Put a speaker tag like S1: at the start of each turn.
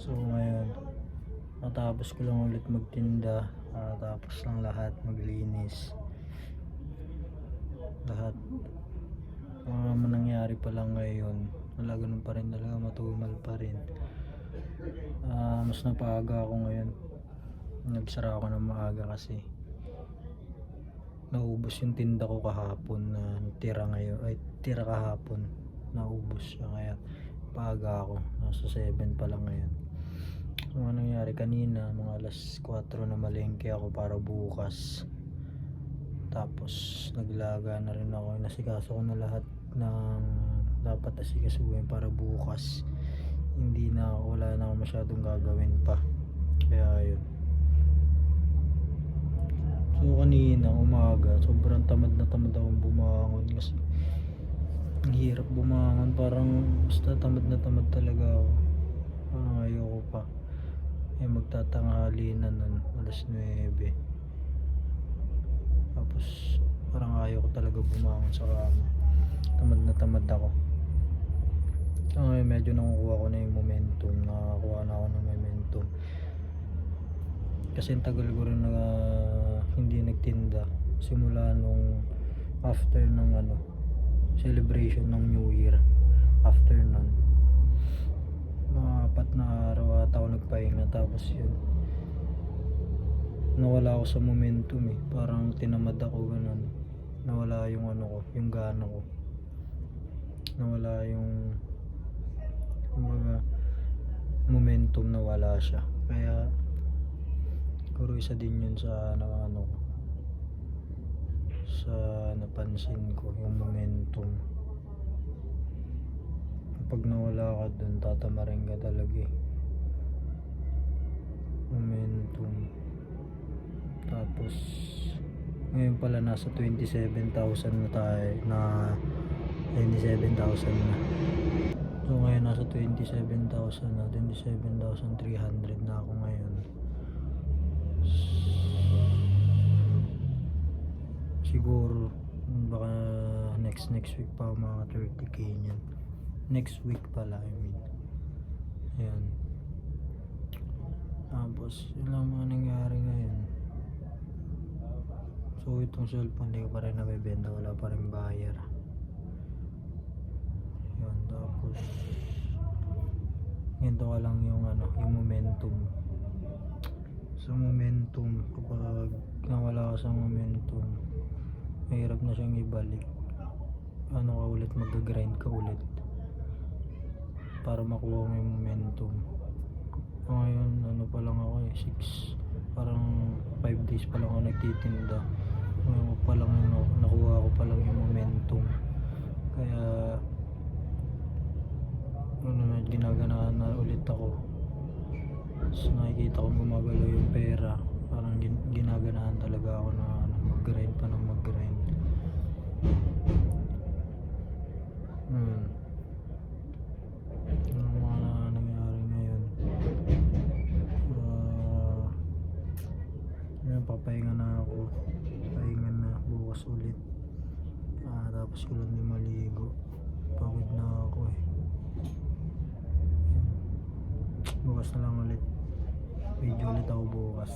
S1: So ngayon, natapos ko lang ulit magtinda. Tapos lang lahat, maglinis. Lahat. Mga nangyari pa lang ngayon. Wala, ganun pa rin talaga, matumal pa rin. Mas napaaga ako ngayon. Nagsara ako ng maaga kasi naubos yung tinda ko kahapon na tira ngayon. Ay, tira kahapon. Naubos siya, kaya paaga ako. Nasa 7 pa lang ngayon. So, ano nangyari kanina, mga alas 4 na malengke ako para bukas. Tapos naglaga na rin ako, nasikaso ko na lahat ng dapat asikasuhin para bukas. Hindi na ako, wala na ako masyadong gagawin pa, kaya yun. So kanina umaga, sobrang tamad na tamad akong bumangon kasi ang hirap bumangon, parang basta tamad na tamad talaga ako. Parang ayoko pa. Magtatanghali na nun, alas 9. Tapos parang ayaw ko talaga bumangon sa kama. Tamad na tamad ako. So ngayon medyo nakukuha ko na yung momentum. Nakakuha na ako ng momentum. Kasi ang tagal ko rin na hindi nagtinda. Simula nung after ng celebration ng New Year. After nun, mga 4 na araw ata ako nagpahinga. Tapos yun, nawala ako sa momentum parang tinamad ako, ganun. Nawala yung ko, yung gana ko. Nawala yung mga momentum, nawala siya. Kaya siguro isa din yun sa ko, sa napansin ko, yung momentum. Kapag nawala ka dun, tatamarin ka talaga momentum. Tapos ngayon pala nasa 27,000 na tayo, na 27,000 na. So ngayon nasa 27,000 na, 27,300 na ako ngayon. Siguro baka next week pa mga 30k niyan. Next week pala, I mean. Ayan. Tapos yun lang mga nangyari ngayon. So itong cellphone hindi ko pa rin nabibenta, wala pa rin buyer. Yun, tapos ganito ka lang yung yung momentum. Sa momentum, kapag nawala ka sa momentum, mahirap na siyang ibalik. Ka ulit, mag-grind ka ulit para makuha mo yung momentum. Ngayon pa lang ako 6, parang 5 days pa lang ako nagtitinda. Ngayon pa lang nakuha ko pa lang yung momentum. Kaya ginaganaan na ulit ako. So nakikita ko gumagalaw yung pera, parang ginaganaan talaga ako na mag-grind pa ng mag-grind. Ano mga nangyari ngayon? Papahinga na ako. Pahinga na, bukas ulit. Tapos ko lang din maligo. Pagod na ako Bukas na lang ulit. Video ulit ako bukas.